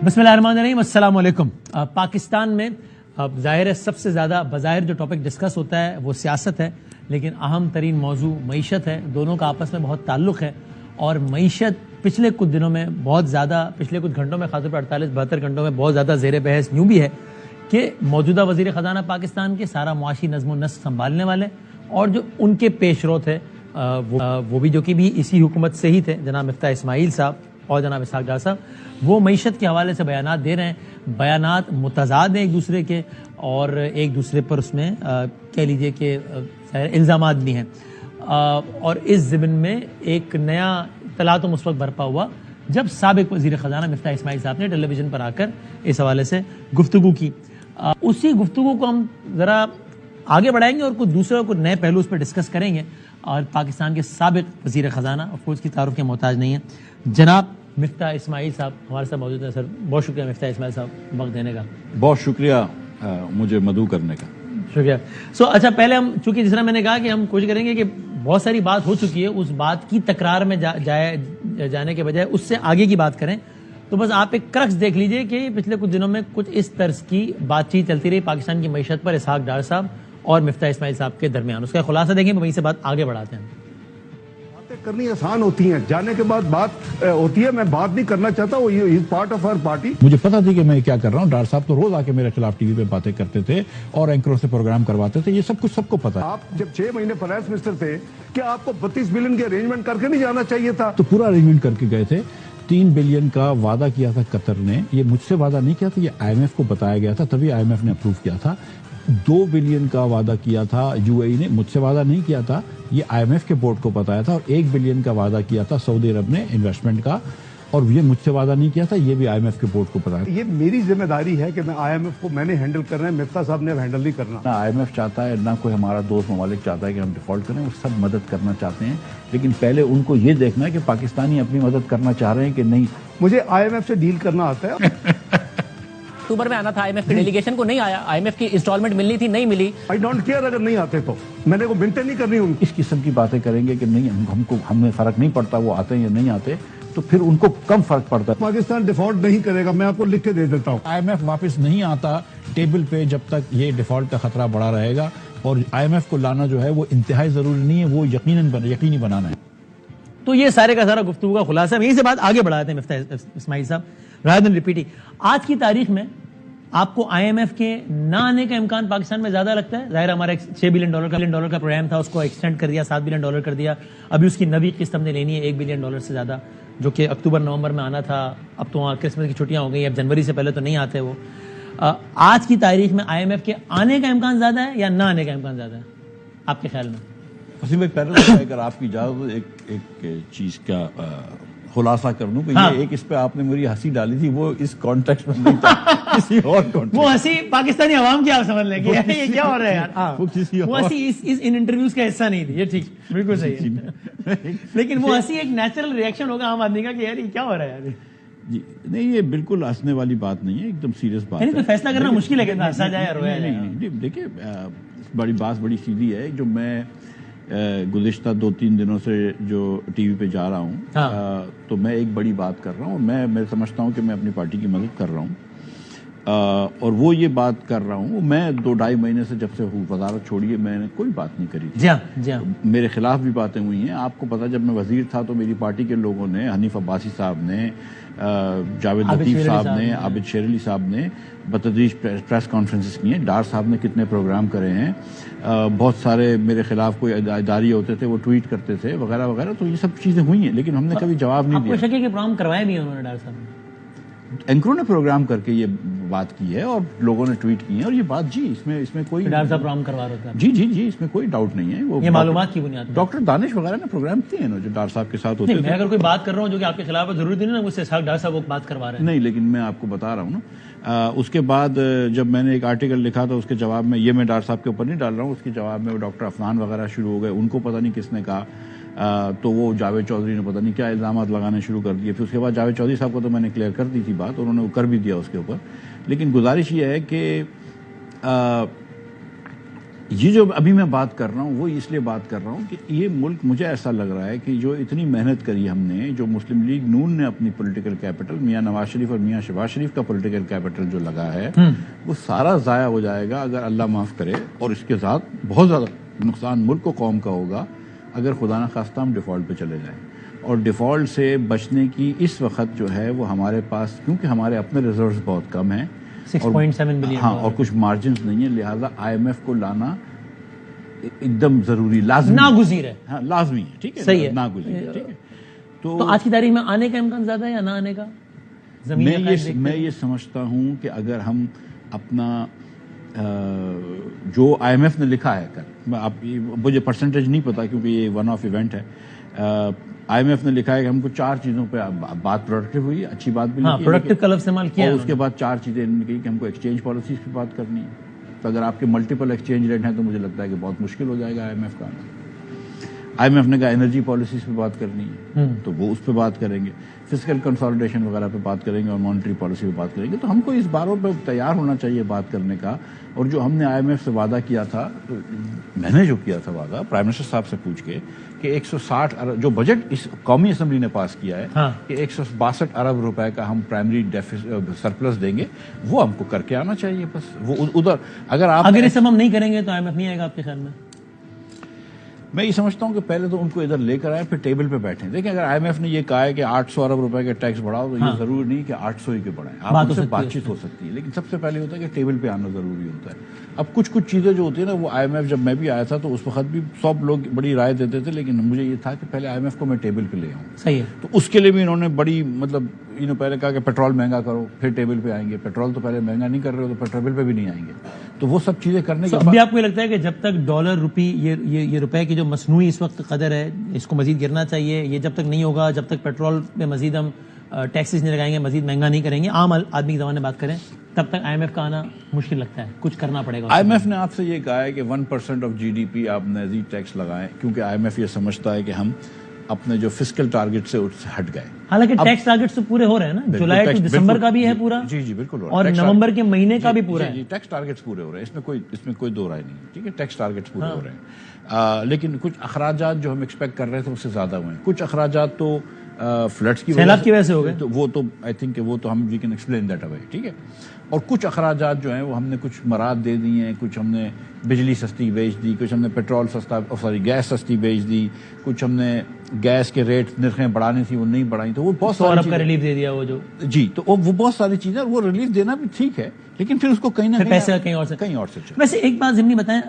بسم اللہ الرحمن الرحیم، السلام علیکم۔ پاکستان میں ظاہر ہے سب سے زیادہ بظاہر جو ٹاپک ڈسکس ہوتا ہے وہ سیاست ہے، لیکن اہم ترین موضوع معیشت ہے۔ دونوں کا آپس میں بہت تعلق ہے، اور معیشت پچھلے کچھ دنوں میں بہت زیادہ، پچھلے کچھ گھنٹوں میں، خاص طور پر 48-72 گھنٹوں میں بہت زیادہ زیر بحث یوں بھی ہے کہ موجودہ وزیر خزانہ پاکستان کے سارا معاشی نظم و نسق سنبھالنے والے اور جو ان کے پیش رو تھے وہ بھی جو کہ بھی اسی حکومت سے ہی تھے، جناب مفتاح اسماعیل صاحب اور جناب اسحاق ڈار صاحب، وہ معیشت کے حوالے سے بیانات دے رہے ہیں۔ بیانات متضاد ہیں ایک دوسرے کے، اور ایک دوسرے پر اس میں کہہ لیجئے کہ الزامات بھی ہیں، اور اس ضمن میں ایک نیا اطلاعات و مثبت برپا ہوا جب سابق وزیر خزانہ مفتاح اسماعیل صاحب نے ٹیلی ویژن پر آ کر اس حوالے سے گفتگو کی۔ اسی گفتگو کو ہم ذرا آگے بڑھائیں گے اور کچھ دوسرے کو نئے پہلو اس پر ڈسکس کریں گے، اور پاکستان کے سابق وزیر خزانہ آف کورس کی تعارف کے محتاج نہیں ہیں، جناب مفتاح اسماعیل صاحب ہمارے ساتھ موجود ہیں۔ سر بہت شکریہ مفتاح اسماعیل صاحب وقت دینے کا۔ بہت شکریہ مجھے مدعو کرنے کا۔ شکریہ۔ اچھا، پہلے ہم چونکہ جس طرح میں نے کہا کہ ہم کوشش کریں گے کہ بہت ساری بات ہو چکی ہے، اس بات کی تکرار میں جانے کے بجائے اس سے آگے کی بات کریں، تو بس آپ ایک کرکس دیکھ لیجئے کہ پچھلے کچھ دنوں میں کچھ اس طرز کی بات چیت چلتی رہی پاکستان کی معیشت پر اسحاق ڈار صاحب اور مفتاح اسماعیل صاحب کے درمیان۔ اس کا خلاصہ دیکھیں، وہیں سے بات آگے بڑھاتے ہیں۔ باتیں کرنی آسان ہوتی ہیں، جانے کے بعد بات ہوتی ہے۔ میں بات نہیں کرنا چاہتا، وہ پارٹ آف ہر پارٹی۔ مجھے پتا تھی کہ میں کیا کر رہا ہوں۔ ڈار صاحب تو روز آ کے میرے خلاف ٹی وی پہ باتیں کرتے تھے اور اینکروں سے پروگرام کرواتے تھے، یہ سب کچھ سب کو پتا ہے۔ آپ جب 6 مہینے فائنانس منسٹر تھے، کیا آپ کو 32 بلین کے ارینجمنٹ کر کے نہیں جانا چاہیے تھا؟ تو پورا ارینجمنٹ کر کے گئے تھے۔ 3 بلین کا وعدہ کیا تھا قطر نے، یہ مجھ سے وعدہ نہیں کیا تھا، یہ آئی ایم ایف کو بتایا گیا تھا، تبھی آئی ایم ایف نے اپروو کیا تھا۔ 2 بلین کا وعدہ کیا تھا یو اے ای نے، مجھ سے وعدہ نہیں کیا تھا، یہ آئی ایم ایف کے بورڈ کو بتایا تھا۔ اور 1 بلین کا وعدہ کیا تھا سعودی عرب نے انویسٹمنٹ کا، اور یہ مجھ سے وعدہ نہیں کیا تھا، یہ بھی آئی ایم ایف کے بورڈ کو بتایا تھا۔ یہ میری ذمہ داری ہے کہ میں آئی ایم ایف کو میں نے ہینڈل کرنا ہے، مفتاح صاحب نے ہینڈل نہیں کرنا۔ نہ آئی ایم ایف چاہتا ہے، نہ کوئی ہمارا دوست ممالک چاہتا ہے کہ ہم ڈیفالٹ کریں، وہ سب مدد کرنا چاہتے ہیں، لیکن پہلے ان کو یہ دیکھنا ہے کہ پاکستانی اپنی مدد کرنا چاہ رہے ہیں کہ نہیں۔ مجھے آئی ایم ایف سے ڈیل کرنا آتا ہے۔ اکتوبر میں آنا تھا آئی ایم ایف کی ڈیلیگیشن کو، نہیں آیا۔ آئی ایم ایف کی انسٹالمنٹ ملنی تھی، نہیں ملی۔ آئی ڈونٹ کیئر اگر نہیں آتے تو میں نے کو منتیں نہیں کرنی ان کی۔ اس قسم کی باتیں کریں گے کہ نہیں ہمیں فرق نہیں پڑتا وہ آتے ہیں یا نہیں آتے، تو پھر ان کو کم فرق پڑتا ہے۔ پاکستان ڈیفالٹ نہیں کرے گا، میں آپ کو لکھ کے دے دیتا ہوں۔ آئی ایم ایف واپس نہیں آتا ٹیبل پہ جب تک یہ ڈیفالٹ کا خطرہ بڑا رہے گا، اور آئی ایم ایف کو لانا جو ہے وہ انتہائی ضروری نہیں ہے، وہ یقینی بنانا ہے۔ تو یہ سارے کا سارا گفتگو کا خلاصہ ہے، یہیں سے بات آگے بڑھاتے ہیں مفتاح اسماعیل صاحب۔ رادر دین ریپیٹنگ، آج کی تاریخ میں آپ کو آئی ایم ایف کے نہ آنے کا امکان پاکستان میں زیادہ لگتا ہے؟ ظاہر ہمارا $6 بلین کا پروگرام تھا، اس کو ایکسٹینڈ کر دیا، $7 بلین کر دیا، ابھی اس کی نویں قسط ہم نے لینی ہے $1 بلین سے زیادہ، جو کہ اکتوبر نومبر میں آنا تھا۔ اب تو وہاں کرسمس کی چھٹیاں ہو گئی، اب جنوری سے پہلے تو نہیں آتے وہ۔ آج کی تاریخ میں آئی ایم ایف کے آنے کا امکان زیادہ ہے یا نہ آنے کا امکان زیادہ ہے آپ کے خیال میں؟ وسیم بھائی، پہلے اگر آپ کی اجازت ایک چیز کا خلاصہ کر دوں کہ یہ ایک اس پہ آپ نے میری ہنسی ڈالی تھی، وہ اس کانٹیکسٹ میں نہیں تھا، کسی اور کانٹیکسٹ۔ وہ ہنسی پاکستانی عوام کی آپ سمجھ لیں گے یہ کیا ہو رہا ہے یار، وہ ہنسی اس انٹرویوز کا حصہ نہیں تھی، یہ ٹھیک بالکل صحیح ہے، لیکن وہ ہنسی ایک نیچرل ریئیکشن ہوگا عام آدمی کا کہ یار یہ کیا ہو رہا ہے یار۔ جی نہیں، یہ بالکل ہنسنے والی بات نہیں ہے، ایک دم سیریس بات یعنی ہے۔ تو فیصلہ کرنا مشکل ہے کہ ہنسا جائے یا رویا جائے۔ نہیں، دیکھیں بڑی بات بڑی سیدھی ہے، جو میں گزشتہ 2-3 دنوں سے جو ٹی وی پہ جا رہا ہوں، تو میں ایک بڑی بات کر رہا ہوں، میں سمجھتا ہوں کہ میں اپنی پارٹی کی مدد کر رہا ہوں، اور وہ یہ بات کر رہا ہوں، میں 2-2.5 مہینے سے جب سے وزارت چھوڑی ہے میں نے کوئی بات نہیں کری۔ جی ہاں، میرے خلاف بھی باتیں ہوئی ہیں، آپ کو پتا جب میں وزیر تھا تو میری پارٹی کے لوگوں نے، حنیف عباسی صاحب نے، جاوید لطیف صاحب نے، عابد شیر علی صاحب نے بتدریج پریس کانفرنسز کی ہیں، ڈار صاحب نے کتنے پروگرام کرے ہیں، بہت سارے میرے خلاف کوئی ادارے ہوتے تھے وہ ٹویٹ کرتے تھے وغیرہ وغیرہ، تو یہ سب چیزیں ہوئی ہیں، لیکن ہم نے کبھی جواب نہیں دیا۔ آپ کو شک ہے کہ پروگرام کروائے بھی انہوں نے ڈار صاحب نے؟ اینکروں نے پروگرام کر کے یہ بات کی ہے اور لوگوں نے ٹویٹ کی ہے، اور یہ بات جی اس میں کوئی ڈار صاحب پروگرام کروا رہے تھے؟ جی اس میں کوئی ڈاؤٹ نہیں ہے۔ وہ یہ معلومات کی بنیاد پر ڈاکٹر دانش وغیرہ نے پروگرام کیے ہیں جو ڈار صاحب کے ساتھ ہوتے ہیں۔ میں تھے۔ اگر کوئی بات کر رہا ہوں جو کہ آپ کے خلاف ہے، ضروری نہیں نا مجھ سے اسحاق ڈار صاحب وہ بات کروا رہے ہیں؟ نہیں، لیکن میں آپ کو بتا رہا ہوں نا، اس کے بعد جب میں نے ایک آرٹیکل لکھا تھا اس کے جواب میں، یہ میں ڈار صاحب کے اوپر نہیں ڈال رہا ہوں، اس کے جواب میں وہ ڈاکٹر افنان وغیرہ شروع ہو گئے، ان کو پتہ نہیں کس نے کہا، تو وہ جاوید چودھری نے پتہ نہیں کیا الزامات لگانے شروع کر دیے۔ پھر اس کے بعد جاوید چودھری صاحب کو تو میں نے کلیئر کر دی تھی بات، انہوں نے وہ کر بھی دیا اس کے اوپر، لیکن گزارش یہ ہے کہ یہ جو ابھی میں بات کر رہا ہوں وہ اس لیے بات کر رہا ہوں کہ یہ ملک مجھے ایسا لگ رہا ہے کہ جو اتنی محنت کری ہم نے، جو مسلم لیگ نون نے اپنی پولیٹیکل کیپٹل، میاں نواز شریف اور میاں شہباز شریف کا پولیٹیکل کیپٹل جو لگا ہے وہ سارا ضائع ہو جائے گا اگر اللہ معاف کرے، اور اس کے ساتھ بہت زیادہ نقصان ملک کو قوم کا ہوگا اگر خدا نخواستہ ہم ڈیفالٹ پہ چلے جائیں. اور ڈیفالٹ سے بچنے کی اس وقت جو ہے وہ ہمارے پاس، کیونکہ ہمارے اپنے ریزروز بہت کم ہیں 6.7 بلین، ہاں، اور کچھ مارجنز نہیں ہیں، لہٰذا آئی ایم ایف کو لانا ایک دم ضروری، لازمی، ناگزیر ہے. ہاں لازمی ہے، ٹھیک ہے، صحیح ہے، ناگزیر ہے، ٹھیک ہے. تو آج کی تاریخ میں آنے کا امکان زیادہ ہے یا نہ آنے کا؟ میں یہ سمجھتا ہوں کہ اگر ہم اپنا جو آئی ایم ایف نے لکھا ہے، مجھے پرسنٹیج نہیں پتا کیونکہ یہ ون آف ایونٹ ہے، آئی ایم ایف نے لکھا ہے کہ ہم کو 4 چیزوں پہ بات پروڈکٹیو ہوئی، اچھی بات بھی لکھی ہے، پروڈکٹیو کا لفظ استعمال کیا، اور اس کے بعد 4 چیزیں انہوں نے کہی کہ ہم کو ایکسچینج پالیسیز پہ بات کرنی ہے. تو اگر آپ کے ملٹیپل ایکسچینج ریٹ ہیں تو مجھے لگتا ہے کہ بہت مشکل ہو جائے گا آئی ایم ایف کا آنا. آئی ایم ایف نے کہا انرجی پالیسیز پہ بات کرنی ہے تو وہ اس پہ بات کریں گے، فسکل کنسالیڈیشن وغیرہ پہ بات کریں گے اور مانیٹری پالیسی پہ بات کریں گے. تو ہم کو اس باروں پہ تیار ہونا چاہیے بات کرنے کا. اور جو ہم نے آئی ایم ایف سے وعدہ کیا تھا، میں نے جو کیا تھا وعدہ پرائم منسٹر صاحب سے پوچھ کے کہ 160 ارب جو بجٹ اس قومی اسمبلی نے پاس کیا ہے کہ 162 ارب روپے کا ہم پرائمری سرپلس دیں گے، وہ ہم کو کر کے آنا چاہیے. بس وہ ادھر اگر اس ہم نہیں کریں گے تو آئی ایم ایف نہیں آئے گا آپ کے خیال میں؟ میں یہ سمجھتا ہوں کہ پہلے تو ان کو ادھر لے کر آئے پھر ٹیبل پہ بیٹھیں. دیکھیں اگر آئی ایم ایف نے یہ کہا ہے کہ 800 ارب روپے کے ٹیکس بڑھاؤ تو یہ ضروری نہیں کہ 800 ہی کے بڑھائیں، آپ ان سے بات چیت ہو سکتی ہے، لیکن سب سے پہلے ہوتا ہے کہ ٹیبل پہ آنا ضروری ہوتا ہے. اب کچھ چیزیں جو ہوتی ہیں نا، وہ آئی ایم ایف جب میں بھی آیا تھا تو اس وقت بھی سب لوگ بڑی رائے دیتے تھے، لیکن مجھے یہ تھا کہ پہلے آئی ایم ایف کو میں ٹیبل پہ لے آؤں. صحیح ہے. تو اس کے لیے بھی انہوں نے بڑی پہلے کہا کہ پیٹرول مہنگا کرو پھر ٹیبل پہ آئیں گے. پیٹرول تو پہلے مہنگا نہیں کر رہے ہو تو ٹیبل پہ بھی نہیں آئیں گے. تو وہ سب چیزیں کرنے کے بعد ابھی آپ کو یہ لگتا ہے کہ جب تک ڈالر روپی یہ روپے کی جو مصنوعی اس وقت قدر ہے اس کو مزید گرنا چاہیے، یہ جب تک نہیں ہوگا، جب تک پیٹرول پہ مزید ہم ٹیکسز نہیں لگائیں گے، مزید مہنگا نہیں کریں گے، عام آدمی کی زبان میں بات کریں، تب تک آئی ایم ایف کا آنا مشکل لگتا ہے، کچھ کرنا پڑے گا. آئی ایم ایف نے آپ سے یہ کہا ہے کہ 1% آف جی ڈی پی آپ مزید ٹیکس لگائیں، کیونکہ آئی ایم ایف یہ سمجھتا ہے کہ ہم اپنے جو فسکل ٹارگٹ سے ہٹ گئے. حالانکہ ٹیکس ٹارگٹ تو پورے ہو رہے ہیں نا، جولائی ٹو دسمبر کا بھی ہے پورا، جی بالکل، اور نومبر کے مہینے کا بھی پورا ہے. ٹیکس ٹارگٹس پورے ہو رہے ہیں، اس میں کوئی دو رائے نہیں، ٹھیک ہے، ٹیکس ٹارگٹس پورے ہو رہے ہیں. لیکن کچھ اخراجات جو ہم ایکسپیکٹ کر رہے تھے اس سے زیادہ ہوئے ہیں. کچھ اخراجات تو فلڈس کی وجہ سے ہو گئے، تو وہ تو آئی تھنک کہ وہ تو ہم we can explain that away, ٹھیک ہے. اور کچھ اخراجات جو ہیں وہ ہم نے کچھ مراد دے دی ہیں، کچھ ہم نے بجلی سستی بیچ دی، کچھ ہم نے پیٹرول گیس سستی بیچ دی، کچھ ہم نے گیس کے ریٹ نرخیں بڑھانی تھی وہ نہیں بڑھائیں. تو وہ بہت سارا ریلیف دے دیا وہ جو جی، تو وہ بہت ساری چیزیں، وہ ریلیف دینا بھی ٹھیک ہے، لیکن پھر اس کو کہیں نہ کہیں اور سے. ویسے ایک بات ضمنی بتائیں،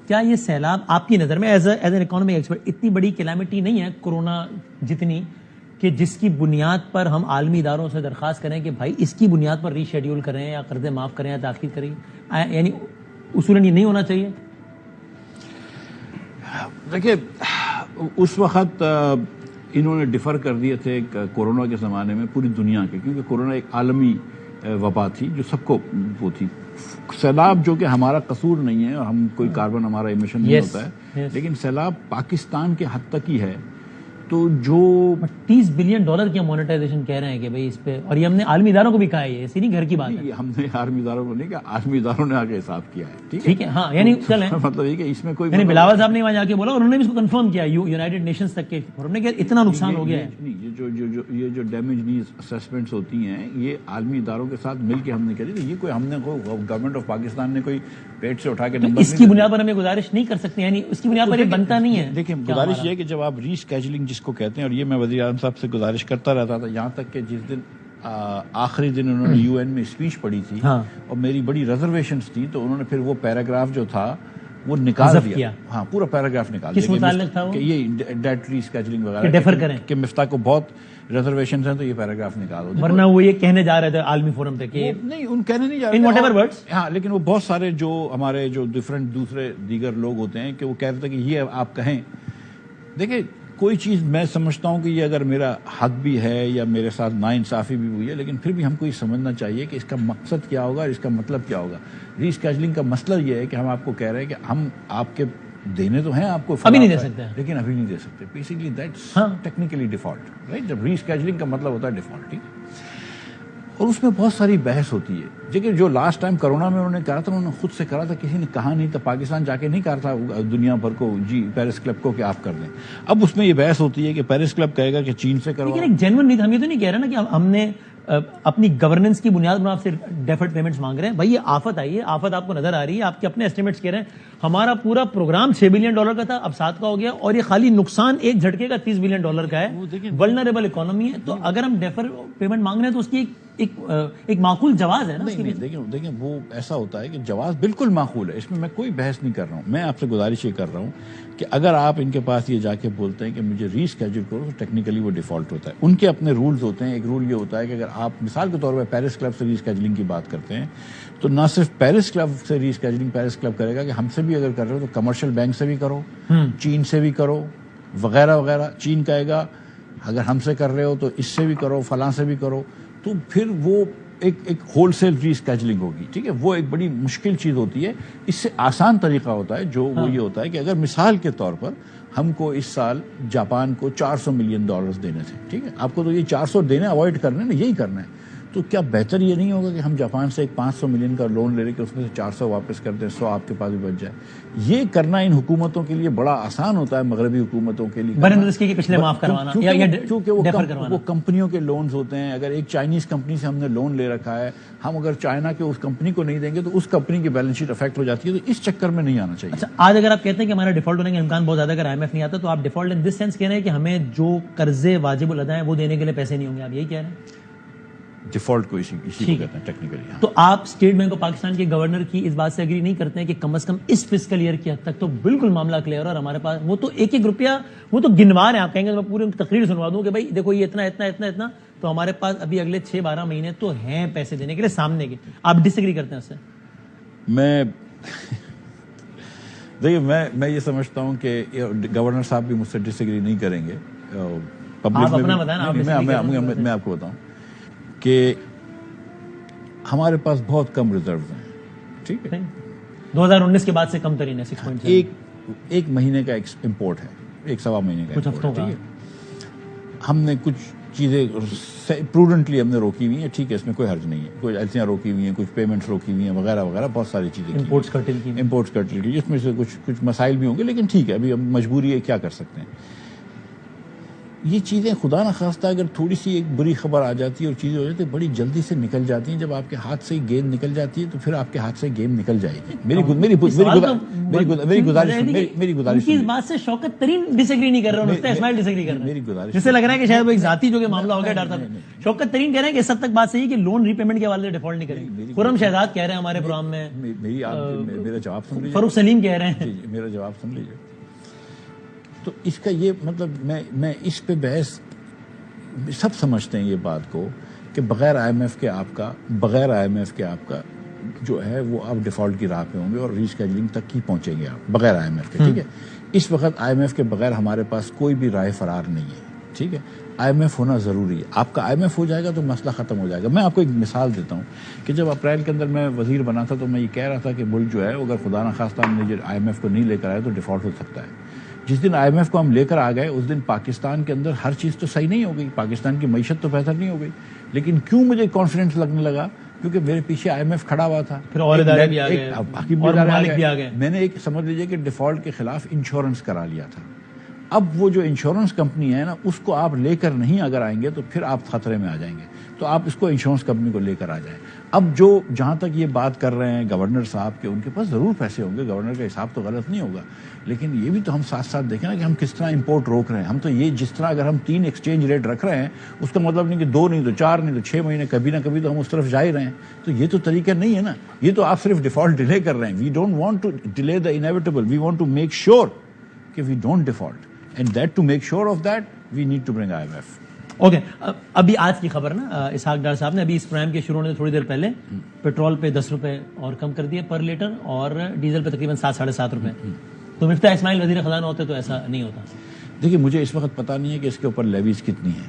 کیا یہ سیلاب آپ کی نظر میں ایز این اکانومی ایکسپرٹ اتنی بڑی کلیمٹی نہیں ہے کورونا جتنی کہ جس کی بنیاد پر ہم عالمی اداروں سے درخواست کریں کہ بھائی اس کی بنیاد پر ری شیڈیول کریں یا قرضے معاف کریں یا تاخیر کریں؟ یعنی اصولاً یہ نہیں ہونا چاہیے. دیکھیے اس وقت انہوں نے ڈیفر کر دیے تھے کورونا کے زمانے میں پوری دنیا کے، کیونکہ کورونا ایک عالمی وبا تھی جو سب کو وہ تھی. سیلاب جو کہ ہمارا قصور نہیں ہے، ہم کوئی کاربن ہمارا ایمیشن نہیں ہوتا ہے، لیکن سیلاب پاکستان کے حد تک ہی ہے. تو جو $30 بلین کی مونیٹائزیشن کہہ رہے ہیں کہ بھئی اس پہ، اور یہ ہم نے عالمی اداروں کو بھی کہا ہے، یہ ایسی نہیں گھر کی بات ہے. ہم نے عالمی اداروں کو نہیں کہا، عالمی اداروں نے آگے حساب کیا ہے، ٹھیک ہے. ہاں یعنی چلیں مطلب یہ کہ اس میں کوئی بلاول صاحب نے وہاں جا کے بولا اور انہوں نے بھی اس کو کنفرم کیا یونائیٹڈ نیشنز تک کے فورم نے کہ اتنا نقصان ہو گیا ہے. یہ جو ڈیمیج نیز اسیسمنٹس ہوتی ہیں یہ عالمی اداروں کے ساتھ مل کے ہم نے کری. یہ کوئی ہم نے گورنمنٹ آف پاکستان نے کوئی پیٹ سے اٹھا کے نمبر اس کی بنیاد پر ہمیں گزارش نہیں کر سکتے، یعنی اس کی بنیاد پر یہ بنتا نہیں ہے. دیکھیں گزارش یہ کہ جب آپ ری اسکیجولنگ جس کو کہتے ہیں، اور یہ میں وزیر اعظم صاحب سے گزارش کرتا رہتا تھا یہاں تک کہ جس دن آخری دن انہوں نے یو این میں اسپیچ پڑھی تھی اور میری بڑی ریزرویشنز تھی تو انہوں نے پھر وہ پیراگراف جو تھا وہ نکال دیا. ہاں پورا پیراگراف نکال دیا. کس متعلق تھا وہ؟ کہ یہ ڈیٹ ری اسکیجولنگ وغیرہ ڈیفر کریں کہ مفتاح کو بہت ریزرویشنز ہیں تو یہ پیراگراف نکالو. ورنہ وہ یہ کہنے جا رہے تھے عالمی فورم پہ کہ نہیں، ان کہنے نہیں جا رہے تھے، ہاں، لیکن وہ بہت سارے جو ہمارے جو دوسرے دیگر لوگ ہوتے ہیں کہ وہ کہتے تھے کہ یہ آپ کہیں. دیکھیں کوئی چیز میں سمجھتا ہوں کہ یہ اگر میرا حق بھی ہے یا میرے ساتھ ناانصافی بھی ہوئی ہے، لیکن پھر بھی ہم کو یہ سمجھنا چاہیے کہ اس کا مقصد کیا ہوگا اور اس کا مطلب کیا ہوگا. ری اسکیجولنگ کا مسئلہ یہ ہے کہ ہم آپ کو کہہ رہے ہیں کہ ہم آپ کے دینے تو ہیں آپ کو ابھی نہیں دے سکتے، لیکن ابھی نہیں دے سکتے. Basically that's technically default, right. جب ری اسکیجولنگ کا مطلب ہوتا ہے ڈیفالٹ. ٹھیک. اور اس میں بہت ساری بحث ہوتی ہے. لیکن جو لاسٹ ٹائم کرونا میں انہوں نے کہا تھا، انہوں نے خود سے کرا تھا، کسی نے کہا نہیں تھا. پاکستان جا کے نہیں کہا تھا دنیا بھر کو جی پیرس کلب کو کہ آپ کر دیں. اب اس میں یہ بحث ہوتی ہے کہ پیرس کلب کہے گا کہ چین سے کرو. لیکن ایک جینوئن نہیں، ہم یہ تو نہیں کہہ رہے نا کہ ہم نے اپنی گورننس کی بنیاد پر آپ سے ڈیفرڈ پیمنٹس مانگ رہے ہیں. بھائی یہ آفت آئی ہے، آفت آپ کو نظر آ رہی ہے، آپ کے اپنے ایسٹیمیٹس کہہ رہے ہیں ہمارا پورا پروگرام $6 بلین کا تھا، اب 7 کا ہو گیا، اور یہ خالی نقصان ایک جھٹکے کا $30 بلین کا ہے. ولنریبل اکانومی ہے، تو اگر ہم ڈیفر پیمنٹ مانگ رہے ہیں تو اس کی ایک معقول جواز ہے نا. دیکھیں وہ ایسا ہوتا ہے کہ جواز بالکل معقول ہے، اس میں میں کوئی بحث نہیں کر رہا ہوں. میں آپ سے گزارش یہ کر رہا ہوں کہ اگر آپ ان کے پاس یہ جا کے بولتے ہیں کہ مجھے ری اسکیجول کرو تو ٹیکنیکلی وہ ڈیفالٹ ہوتا ہے. ان کے اپنے رولز ہوتے ہیں. ایک رول یہ ہوتا ہے کہ اگر آپ مثال کے طور پہ پیرس کلب سے ری اسکیجولنگ کی بات کرتے ہیں تو نہ صرف پیرس کلب سے ری اسکیجولنگ پیرس کلب کرے گا کہ ہم سے بھی اگر کر رہے ہو تو کمرشل بینک سے بھی کرو، چین سے بھی کرو، وغیرہ وغیرہ. چین کہے گا اگر ہم سے کر رہے ہو تو اس سے بھی کرو، فلاں سے بھی کرو. تو پھر وہ ایک ہول سیل ری اسکیجولنگ ہوگی. ٹھیک ہے، وہ ایک بڑی مشکل چیز ہوتی ہے. اس سے آسان طریقہ ہوتا ہے جو وہ یہ ہوتا ہے کہ اگر مثال کے طور پر ہم کو اس سال جاپان کو $400 ملین دینے تھے. ٹھیک ہے، آپ کو تو یہ 400 دینے اوائڈ کرنے نا، یہی کرنا ہے. تو کیا بہتر یہ نہیں ہوگا کہ ہم جاپان سے ایک $500 ملین کا لون لے لیں کہ اس میں سے 400 واپس کر دیں، 100 آپ کے پاس بھی بچ جائے. یہ کرنا ان حکومتوں کے لیے بڑا آسان ہوتا ہے، مغربی حکومتوں کے لیے، پچھلے معاف کروانا کیونکہ وہ کمپنیوں کے لونز ہوتے ہیں. اگر ایک چائنیز کمپنی سے ہم نے لون لے رکھا ہے، ہم اگر چائنا کے اس کمپنی کو نہیں دیں گے تو اس کمپنی کی بیلنس شیٹ افیکٹ ہو جاتی ہے. تو اس چکر میں نہیں آنا چاہیے. اچھا، آج اگر آپ کہتے ہیں کہ ہمارا ڈیفالٹ ہونے کا امکان بہت زیادہ اگر IMF نہیں آتا تو آپ ڈیفالٹ ان دس سینس کہہ رہے ہیں کہ ہمیں جو قرضے واجب الادا ہیں وہ دینے کے لیے پیسے نہیں ہوں گے، آپ یہی کہہ رہے ہیں؟ ڈیفالٹ کو اسی کو کہتے ہیں ٹیکنیکلی. تو آپ اسٹیٹ بینک آف پاکستان کے گورنر کی اس بات سے اگری نہیں کرتے ہیں کہ کم از کم اس فسکل ایئر کی حد تک تو بالکل معاملہ کلیئر ہے اور ہمارے پاس وہ تو ایک روپیہ وہ تو گنوا رہے ہیں. آپ کہیں گے میں پوری تقریر سنوا دوں کہ بھائی دیکھو یہ اتنا اتنا اتنا اتنا، تو ہمارے پاس ابھی اگلے 6-12 مہینے تو ہیں پیسے دینے کے لیے سامنے کے. آپ ڈس ایگری کرتے ہیں اس سے؟ میں دیکھیے میں یہ سمجھتا ہوں کہ گورنر صاحب بھی مجھ سے ڈس ایگری نہیں کریں گے. آپ اپنا بتائیں. میں آپ کو بتاؤں کہ ہمارے پاس بہت کم ریزروز ہیں. ٹھیک ہے، 2019 کے بعد سے کم ترین ہے. 6.7 ایک مہینے کا امپورٹ ہے، 1-1.25 مہینے کا کچھ ہفتوں کا. ہم نے کچھ چیزیں پروڈنٹلی ہم نے روکی ہوئی ہیں. ٹھیک ہے، اس میں کوئی حرج نہیں ہے. کچھ ایلسیاں روکی ہوئی ہیں، کچھ پیمنٹس روکی ہوئی ہیں، وغیرہ وغیرہ بہت ساری چیزیں. امپورٹس کرٹل کی، اس میں سے کچھ مسائل بھی ہوں گے، لیکن ٹھیک ہے ابھی ہم مجبوری ہے، کیا کر سکتے ہیں. یہ چیزیں خدا نخواستہ اگر تھوڑی سی ایک بری خبر آ جاتی ہے اور چیزیں ہو جاتی ہیں بڑی جلدی سے نکل جاتی ہیں. جب آپ کے ہاتھ سے گیند نکل جاتی ہے تو پھر آپ کے ہاتھ سے گیم نکل جائے گی. میری گزارش اس بات سے شوکت ترین ڈس ایگری نہیں کر رہے ہیں، اسماعیل ڈس ایگری کر رہے ہیں. میری گزارش جس سے لگ رہا ہے کہ شاید وہ ایک ذاتی جو کہ معاملہ ہو گیا ڈاکٹر صاحب. شوکت ترین کہہ رہے ہیں کہ اس حد تک بات صحیح ہے کہ لون ری پیمنٹ کے حوالے سے ڈیفالٹ نہیں کریں. خرم شہزاد کہہ رہے ہیں ہمارے پروگرام میں. میرا جواب سن لیجیے. فاروق سلیم کہہ رہے ہیں. میرا جواب سن لیجیے. تو اس کا یہ مطلب میں اس پہ بحث، سب سمجھتے ہیں یہ بات کو کہ بغیر IMF کے آپ کا جو ہے وہ آپ ڈیفالٹ کی راہ پہ ہوں گے اور ری اسکیجولنگ تک ہی پہنچیں گے آپ بغیر IMF کے. ٹھیک ہے، اس وقت IMF کے بغیر ہمارے پاس کوئی بھی راہ فرار نہیں ہے. ٹھیک ہے، IMF ہونا ضروری ہے. آپ کا IMF ہو جائے گا تو مسئلہ ختم ہو جائے گا. میں آپ کو ایک مثال دیتا ہوں کہ جب اپریل کے اندر میں وزیر بنا تھا تو میں یہ کہہ رہا تھا کہ ملک جو ہے اگر خدا نخواستہ ہم نے IMF کو نہیں لے کر آئے تو ڈیفالٹ ہو سکتا ہے. جس دن IMF کو ہم لے کر آ گئے اس دن پاکستان کے اندر ہر چیز تو صحیح نہیں ہو گئی، پاکستان کی معیشت تو بہتر نہیں ہو گئی. لیکن کیوں مجھے کانفیڈنس لگنے لگا؟ کیونکہ میرے پیچھے IMF کھڑا ہوا تھا. پھر اور ادارے بھی آ گئے اور ممالک بھی آ گئے. میں نے ایک سمجھ لیجیے کہ ڈیفالٹ کے خلاف انشورنس کرا لیا تھا. اب وہ جو انشورنس کمپنی ہے نا، اس کو آپ لے کر نہیں اگر آئیں گے تو پھر آپ خطرے میں آ جائیں گے. تو آپ اس کو انشورنس کمپنی کو لے کر آ جائیں. اب جہاں تک یہ بات کر رہے ہیں گورنر صاحب کے، ان کے پاس ضرور پیسے ہوں گے، گورنر کا حساب تو غلط نہیں ہوگا. لیکن یہ بھی تو ہم ساتھ ساتھ دیکھیں نا کہ ہم کس طرح امپورٹ روک رہے ہیں. ہم تو یہ جس طرح اگر ہم 3 ایکسچینج ریٹ رکھ رہے ہیں اس کا مطلب نہیں کہ 2 نہیں تو 4 نہیں تو 6 مہینے، کبھی نہ کبھی تو ہم اس طرف جا ہی رہے ہیں. تو یہ تو طریقہ نہیں ہے نا. یہ تو آپ صرف ڈیفالٹ ڈیلے کر رہے ہیں. We don't want to delay the inevitable, we want to make sure کہ we don't default. And that to make sure of that, we need to bring IMF. Okay, ابھی آج کی خبر نا، اسحاق ڈار صاحب نے ابھی اس پرائم کے شروع ہونے سے تھوڑی دیر پہلے پیٹرول پہ 10 روپے اور کم کر دیے پر لیٹر اور ڈیزل پہ تقریباً 7-7.5 روپے. تو مفتاح اسماعیل وزیر خزانہ ہوتے تو ایسا نہیں ہوتا. دیکھیے مجھے اس وقت پتہ نہیں ہے کہ اس کے اوپر لیویز کتنی ہیں.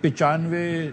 $95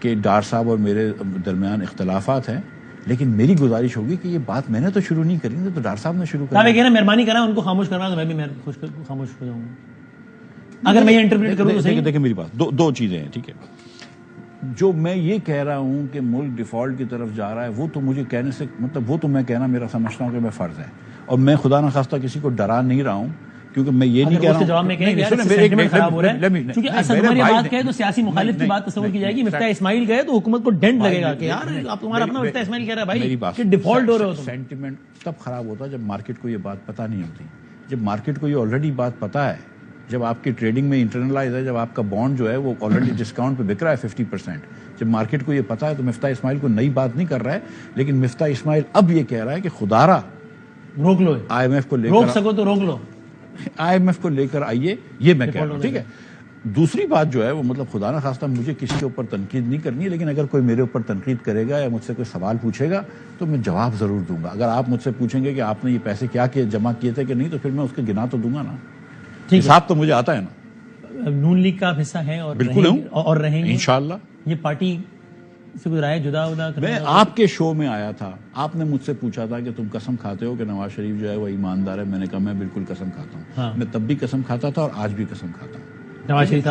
کہ ڈار صاحب اور میرے درمیان اختلافات ہیں، لیکن میری گزارش ہوگی کہ یہ بات میں نے تو شروع نہیں کری نا، تو ڈار صاحب نے شروع صاحب کری. یہ کہنا مہربانی کرنا ان کو خاموش کرنا، تو میں بھی خاموش ہو جاؤں گا اگر میں یہ انٹرپریٹ کروں تو صحیح. دیکھیں میری بات، دو چیزیں ہیں، ٹھیک ہے. جو میں یہ کہہ رہا ہوں کہ ملک ڈیفالٹ کی طرف جا رہا ہے، وہ تو مجھے کہنے سے مطلب وہ تو میں کہنا میرا سمجھتا ہوں کہ میں فرض ہے، اور میں خدا نخواستہ کسی کو ڈرا نہیں رہا ہوں، کیونکہ میں یہ نہیں کہہ رہا ہوں. جواب میں کہیں گے سینٹیمنٹ خراب ہو رہا ہے، کیونکہ اسد عمر یہ بات کہے تو سیاسی مخالف کی بات تصور کی جائے گی، مفتاح اسماعیل کہے تو حکومت کو ڈنٹ لگے گا کہ یار آپ تمہارا اپنا مفتاح اسماعیل کہہ رہا ہے بھائی کہ ڈیفالٹ ہو رہے ہو. سینٹیمنٹ تب خراب ہوتا ہے جب مارکیٹ کو یہ بات پتہ نہیں ہوتی. جب مارکیٹ کو یہ آلریڈی بات پتہ ہے، جب آپ کی ٹریڈنگ میں انٹرنلائز ہے، جب آپ کا بانڈ جو ہے وہ آلریڈی ڈسکاؤنٹ پہ بک رہا ہے 50%، جب مارکیٹ کو یہ پتا ہے، تو مفتاح اسماعیل کو نئی بات نہیں کر رہا ہے، لیکن مفتاح اسماعیل اب یہ کہہ رہا ہے کہ خدارا روک لو، آئی ایم ایف کو لے روک کر سکو تو روک لو، آئی ایم ایف کو لے کر آئیے، یہ میں کہہ رہا ہوں. ٹھیک ہے. دوسری بات جو ہے وہ مطلب خدا نہ خواستہ مجھے کسی کے اوپر تنقید نہیں کرنی ہے، لیکن اگر کوئی میرے اوپر تنقید کرے گا یا مجھ سے کوئی سوال پوچھے گا تو میں جواب ضرور دوں گا. اگر آپ مجھ سے پوچھیں گے کہ آپ نے یہ پیسے کیا جمع کیے تھے کہ نہیں، تو پھر میں اس کے گنا تو دوں گا نا. حساب تو مجھے آتا ہے نا. نون لیگ کا حصہ ہے اور بالکل ہوں اور رہیں گے انشاءاللہ. یہ پارٹی سے کوئی رائے جدا میں آپ کے شو میں آیا تھا، آپ نے مجھ سے پوچھا تھا کہ تم قسم کھاتے ہو کہ نواز شریف جو ہے وہ ایماندار ہے. میں نے کہا میں بالکل قسم کھاتا ہوں. میں تب بھی قسم کھاتا تھا اور آج بھی قسم کھاتا ہوں. نواز شریف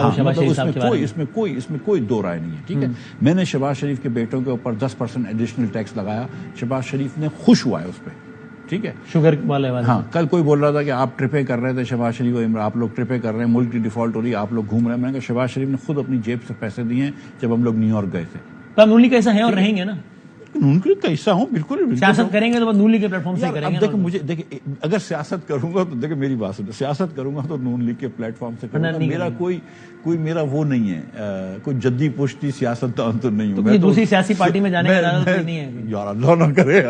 اس میں کوئی دو رائے نہیں ہے. ٹھیک ہے. میں نے شہباز شریف کے بیٹوں کے اوپر 10% ایڈیشنل ٹیکس لگایا، شہباز شریف نے خوش ہوا ہے اس پہ. ٹھیک ہے. شوگر والے ہاں، کل کوئی بول رہا تھا کہ آپ ٹرپیں کر رہے تھے شہباز شریف اور آپ لوگ ٹرپیں کر رہے ہیں، ملک کی ڈیفالٹ ہو رہی ہے، آپ لوگ گھوم رہے ہیں. میں نے کہا شہباز شریف نے خود اپنی جیب سے پیسے دیے ہیں جب ہم لوگ نیو یارک گئے تھے. تو نون لیگ کا حصہ ہیں اور رہیں گے نا، نون لیگ کا حصہ ہوں بالکل. سیاست کریں گے تو نون لیگ کے پلیٹ فارم سے کریں گے. اب دیکھیں مجھے اگر سیاست کروں گا تو دیکھیں میری بات سنیں، سیاست کروں گا تو نون لیگ کے پلیٹ فارم سے کروں گا. میرا کوئی میرا وہ نہیں ہے، کوئی جدی پشتی سیاست دان تو نہیں ہوں. دوسری سیاسی پارٹی میں جانے کا ارادہ نہیں ہے یار، اللہ نہ کرے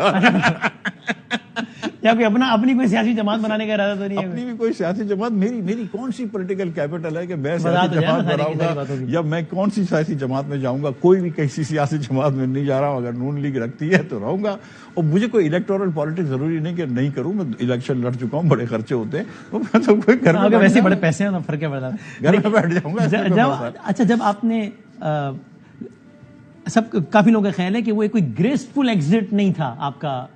یا کوئی اپنی کوئی سیاسی جماعت بنانے کا ارادہ تو نہیں ہے. اپنی بھی کوئی سیاسی جماعت، میری کون سی پولیٹیکل کیپٹل ہے کہ میں سیاسی جماعت بناؤں گا، یا میں کون سی سیاسی جماعت میں جاؤں گا؟ کوئی بھی کسی سیاسی جماعت میں نہیں جا رہا ہوں. اگر نون لیگ رکھتی ہے تو رہوں گا. اور مجھے کوئی الیکٹورل پالیٹکس ضروری نہیں کہ نہیں کروں. میں الیکشن لڑ چکا ہوں، بڑے خرچے ہوتے ہیں، میں تو کوئی گھر میں ویسے بڑے پیسے ہیں، فرق کیا پڑتا ہے، گھر میں بیٹھ جاؤں گا. اچھا، جب آپ نے کافی لوگوں کا خیال ہے کہ وہ کوئی گریسفل ایگزٹ نہیں تھا آپ کا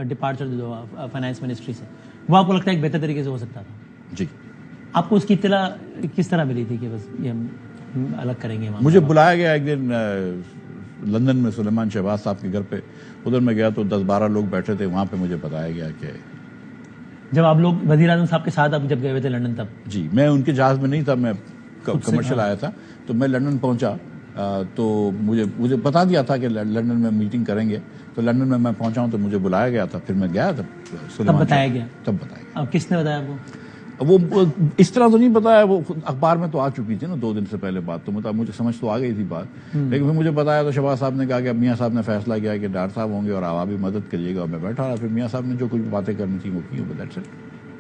ڈپارچر جو فائنانس منسٹری سے، وہ آپ کو لگتا ہے ایک بہتر طریقے سے ہو سکتا تھا؟ جی. آپ کو اس کی اطلاع کس طرح ملی تھی کہ بس یہ ہم الگ کریں گے؟ مجھے بلایا گیا ایک دن لندن میں سلیمان شہباز صاحب کے گھر پہ. ادھر میں گیا تو 10-12 لوگ بیٹھے تھے. وہاں پہ مجھے بتایا گیا کہ جب آپ لوگ وزیر اعظم صاحب کے ساتھ آپ جب گئے ہوئے تھے لندن، تب جی میں ان کے جہاز میں نہیں تھا، میں کمرشل آیا تھا. تو میں لندن پہنچا تو مجھے بتا دیا تھا کہ لندن میں میٹنگ کریں گے. تو لندن میں پہنچا ہوں تو مجھے بلایا گیا تھا. پھر میں گیا تب بتایا گیا. تب بتایا گیا. اب کس نے بتایا آپ کو؟ وہ اس طرح تو نہیں بتایا، وہ اخبار میں تو آ چکی تھی نا 2 دن سے پہلے بات، تو مطلب مجھے سمجھ تو آ گئی تھی بات. لیکن پھر مجھے بتایا تو شہباز صاحب نے کہا کہ میاں صاحب نے فیصلہ کیا کہ ڈار صاحب ہوں گے اور آپ بھی مدد کریے گا. اور میں بیٹھا رہا. پھر میاں صاحب نے جو کچھ باتیں کرنی تھی وہ کی.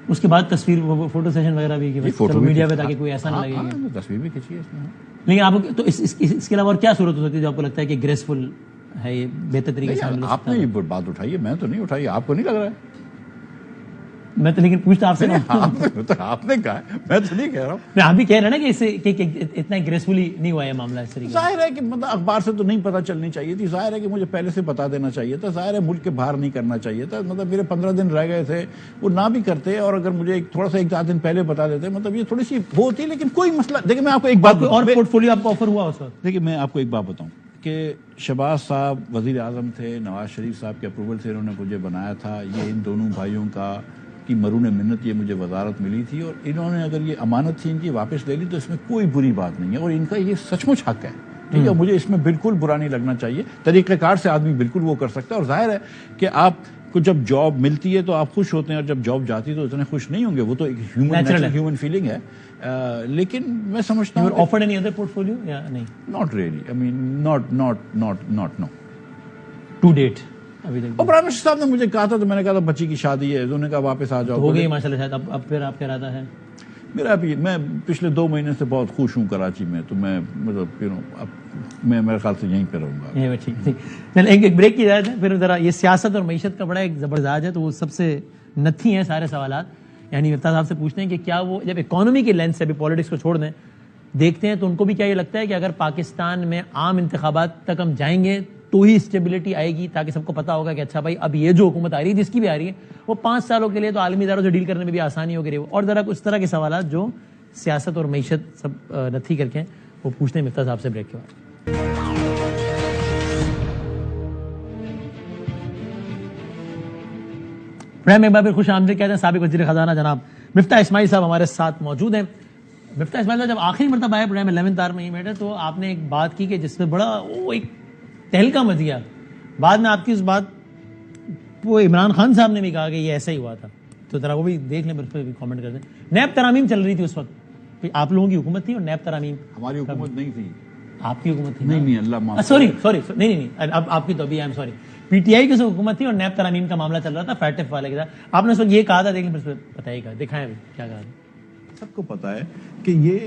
اس کے بعد تصویر فوٹو سیشن وغیرہ بھی میڈیا پہ، تاکہ کوئی ایسا نہ لگے. تصویر بھی کھینچی ہے اس میں. لیکن آپ تو اس کے علاوہ اور کیا صورت ہو سکتی ہے جو آپ کو لگتا ہے کہ گریسفل ہے، یہ بہتر طریقے سے؟ آپ نے یہ بات اٹھائی ہے، میں تو نہیں اٹھائی. آپ کو نہیں لگ رہا ہے؟ میں تو لیکن پوچھتا آپ سے، آپ نے کہا ہے، میں تو نہیں کہہ رہا ہوں. میں آپ بھی کہہ رہے ہیں نا کہ اس سے اتنا گریسفلی نہیں ہوا ہے معاملہ اس طریقے. ظاہر ہے کہ مطلب اخبار سے تو نہیں پتہ چلنی چاہیے تھی. ظاہر ہے کہ مجھے پہلے سے بتا دینا چاہیے تھا. ظاہر ہے ملک کے باہر نہیں کرنا چاہیے تھا. مطلب میرے 15 دن رہ گئے تھے، وہ نہ بھی کرتے، اور اگر مجھے تھوڑا سا 1-4 دن پہلے بتا دیتے، مطلب یہ تھوڑی سی وہ ہوتی. لیکن کوئی مسئلہ. دیکھیں میں آپ کو ایک بات، اور پورٹ فولیو آپ کو آفر ہوا اس وقت؟ دیکھیں میں آپ کو ایک بات بتاؤں کہ شہباز صاحب وزیر اعظم تھے، نواز شریف صاحب کے اپروول سے انہوں نے مجھے بنایا تھا. یہ ان دونوں بھائیوں کی مرہون منت یہ مجھے وزارت ملی تھی، اور انہوں نے اگر یہ امانت تھی ان کی واپس لے لی تو اس میں کوئی بری بات نہیں ہے، اور ان کا یہ سچ مچ حق ہے. ٹھیک ہے. مجھے اس میں بالکل برا نہیں لگنا چاہیے. طریقہ کار سے آدمی بالکل وہ کر سکتا ہے. اور ظاہر ہے کہ آپ کو جب جاب ملتی ہے تو آپ خوش ہوتے ہیں، اور جب جاب جاتی ہے تو اتنے خوش نہیں ہوں گے. وہ تو ایک ہیومن فیلنگ ہے. لیکن میں سمجھتا ہوں afford any other portfolio یا نہیں؟ Not really. I mean not no to date. اور پرائم منسٹر صاحب نے مجھے کہا تھا، تو میں نے کہا تھا بچی کی شادی ہے، انہوں نے کہا واپس آ جاؤ. ہو گئی ماشاء اللہ. شاید اب پھر آپ کا ارادہ ہے؟ میرا بھی، میں پچھلے 2 مہینے سے بہت خوش ہوں کراچی میں. تو میں مطلب اب میں میرے خیال سے یہیں پہ رہوں گا. ٹھیک. ایک بریک کی اجازت ہے. پھر ذرا یہ سیاست اور معیشت کا بڑا ایک زبرداز ہے، تو وہ سب سے نتھی ہیں سارے سوالات. یعنی مفتاح صاحب سے پوچھتے ہیں کہ کیا وہ جب اکانومی کے لینس سے، ابھی پالیٹکس کو چھوڑ دیں، دیکھتے ہیں تو ان کو بھی کیا یہ لگتا ہے کہ اگر پاکستان میں عام انتخابات تک ہم جائیں گے تو ہی اسٹیبلٹی آئے گی, تاکہ سب کو پتا ہوگا کہ اچھا بھائی اب یہ جو حکومت آ رہی ہے جس کی بھی آ رہی ہے وہ 5 سالوں کے لیے تو عالمی اداروں سے ڈیل کرنے میں بھی آسانی ہو گئی, اور ذرا اس طرح کے سوالات جو سیاست اور معیشت سب نتھی کر کے وہ پوچھتے ہیں مفتاح صاحب سے بریک کے بعد. پروگرام ایک بار پھر خوش آمدید کہتے ہیں سابق وزیر خزانہ جناب مفتاح اسماعیل صاحب ہمارے ساتھ موجود ہیں. مفتاح اسماعیل صاحب جب آخری مرتبہ آئے پروگرام 11th آور میں ہی بیٹھے تو آپ نے ایک بات کی کہ جس میں بڑا وہ ایک تہلکہ مچ گیا. بعد میں آپ کی اس بات وہ عمران خان صاحب نے بھی کہا کہ یہ ایسا ہی ہوا تھا, تو ذرا وہ بھی دیکھ لیں, اس پہ بھی کامنٹ کر دیں. نیب ترامیم چل رہی تھی اس وقت, آپ لوگوں کی حکومت تھی اور نیب ترامیم ہماری حکومت نہیں تھی. آپ کی حکومت تھی؟ نہیں اللہ معاف. سوری نہیں اب آپ کی تو ابھی I'm sorry P T I کی حکومت تھی اور نیب ترامیم کا معاملہ چل رہا تھا فیٹف والے کے ساتھ. آپ نے اس وقت یہ کہا تھا, دیکھ لیں پھر بتائیے گا, دکھائیں ابھی کیا کہا تھا. سب کو پتا ہے کہ یہ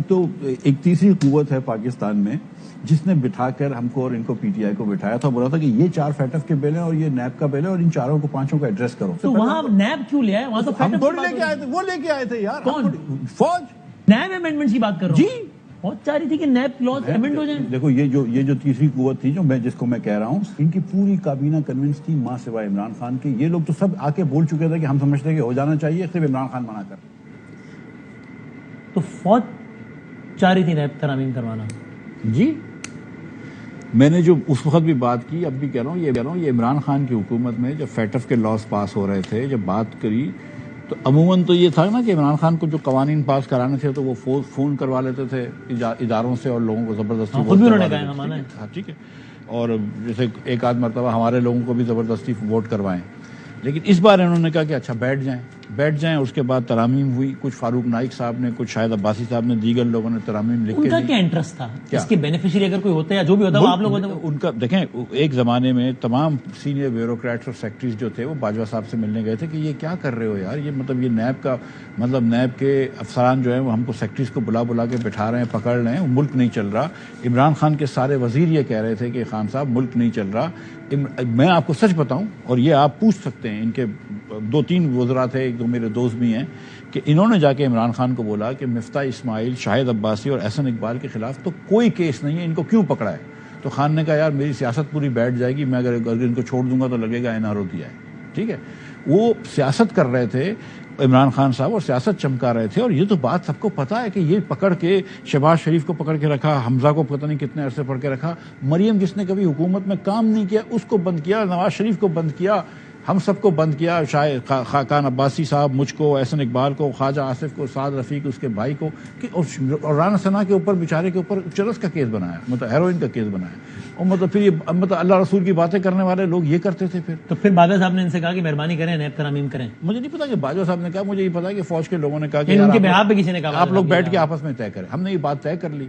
تو ایک تیسری قوت ہے پاکستان میں جس نے بٹھا کر ہم کو اور ان کو پی ٹی آئی کو بٹھایا تھا, بولا تھا کہ یہ 4 فیٹف کے بل ہیں اور یہ نیب کا بل ہے اور ان 4 کو 5 کو ایڈریس کرو. تو وہاں نیب کیوں لے آئے؟ وہاں تو ہم تھوڑی لے کے آئے تھے, وہ لے کے آئے تھے یار. کون؟ فوج. نیب امینڈمنٹ کی بات کر رہا ہوں. جی فوج چاہ رہی تھی کہ نیب لاز امینڈ ہو جائیں. دیکھو یہ جو تیسری قوت تھی جس کو میں کہہ رہا ہوں, ان کی پوری کابینہ کنونس تھی ماں سوائے عمران خان کے. یہ لوگ تو سب آ کے بول چکے تھے کہ ہم سمجھتے ہیں کہ ہو جانا چاہیے, صرف عمران خان منع کر. تو فوج چاہ رہی تھی نیب ترامیم کروانا. جی میں نے جو اس وقت بھی بات کی, اب بھی کہہ رہا ہوں, یہ عمران خان کی حکومت میں جب فیٹف کے لاز پاس ہو رہے تھے, جب بات کری تو عموماً تو یہ تھا نا کہ عمران خان کو جو قوانین پاس کرانے تھے تو وہ فون کروا لیتے تھے اداروں سے اور لوگوں کو زبردستی خود بھی انہوں نے کہا مانا ہے. ہاں ٹھیک ہے, اور جیسے ایک آدھ مرتبہ ہمارے لوگوں کو بھی زبردستی ووٹ کروائیں. لیکن اس بار انہوں نے کہا کہ اچھا بیٹھ جائیں. اس کے بعد ترامیم ہوئی, کچھ فاروق نائک صاحب نے, کچھ شاہد عباسی صاحب نے, دیگر لوگوں نے ترامیم لکھ کے. ان کا کیا انٹرسٹ تھا اس کے بینیفیشری اگر کوئی ہوتا ہے یا جو بھی ہوتا ہے آپ لوگ ان کا دیکھیں, ایک زمانے میں تمام سینئر بیوروکریٹس اور سیکٹریز جو تھے وہ باجوہ صاحب سے ملنے گئے تھے کہ یہ کیا کر رہے ہو یار, یہ مطلب یہ نیب کا مطلب نیب کے افسران جو ہیں وہ ہم کو سیکٹریز کو بلا کے بٹھا رہے ہیں, پکڑ رہے ہیں, ملک نہیں چل رہا. عمران خان کے سارے وزیر یہ کہہ رہے تھے کہ خان صاحب ملک نہیں چل رہا. میں آپ کو سچ بتاؤں, اور یہ آپ پوچھ سکتے ہیں, ان کے 2-3 وزراء تھے, ایک دو میرے دوست بھی ہیں, کہ انہوں نے جا کے عمران خان کو بولا کہ مفتاح اسماعیل, شاہد عباسی اور احسن اقبال کے خلاف تو کوئی کیس نہیں ہے, ان کو کیوں پکڑا ہے. تو خان نے کہا یار میری سیاست پوری بیٹھ جائے گی, میں اگر ان کو چھوڑ دوں گا تو لگے گا NRO دیا ہے. ٹھیک ہے, وہ سیاست کر رہے تھے عمران خان صاحب اور سیاست چمکا رہے تھے. اور یہ تو بات سب کو پتا ہے کہ یہ پکڑ کے شہباز شریف کو پکڑ کے رکھا, حمزہ کو پتہ نہیں کتنے عرصے پکڑ کے رکھا, مریم جس نے کبھی حکومت میں کام نہیں کیا اس کو بند کیا, نواز شریف کو بند کیا, ہم سب کو بند کیا, خاقان عباسی صاحب, مجھ کو, احسن اقبال کو, خواجہ آصف کو, سعد رفیق اس کے بھائی کو, اور رانا ثنا کے اوپر بیچارے کے اوپر چرس کا کیس بنایا, مطلب ہیروئن کا کیس بنایا. اور مطلب پھر یہ مطلب اللہ رسول کی باتیں کرنے والے لوگ یہ کرتے تھے. تو پھر باجوہ صاحب نے ان سے کہا کہ مہربانی کریں نیب ترامیم کریں. مجھے نہیں پتا کہ باجوہ صاحب نے کہا, مجھے یہ پتا ہے کہ فوج کے لوگوں نے کہا کہ ان کے بہاف پہ کسی نے کہا آپ لوگ بیٹھ کے آپس میں طے کریں. ہم نے یہ بات طے کر لی.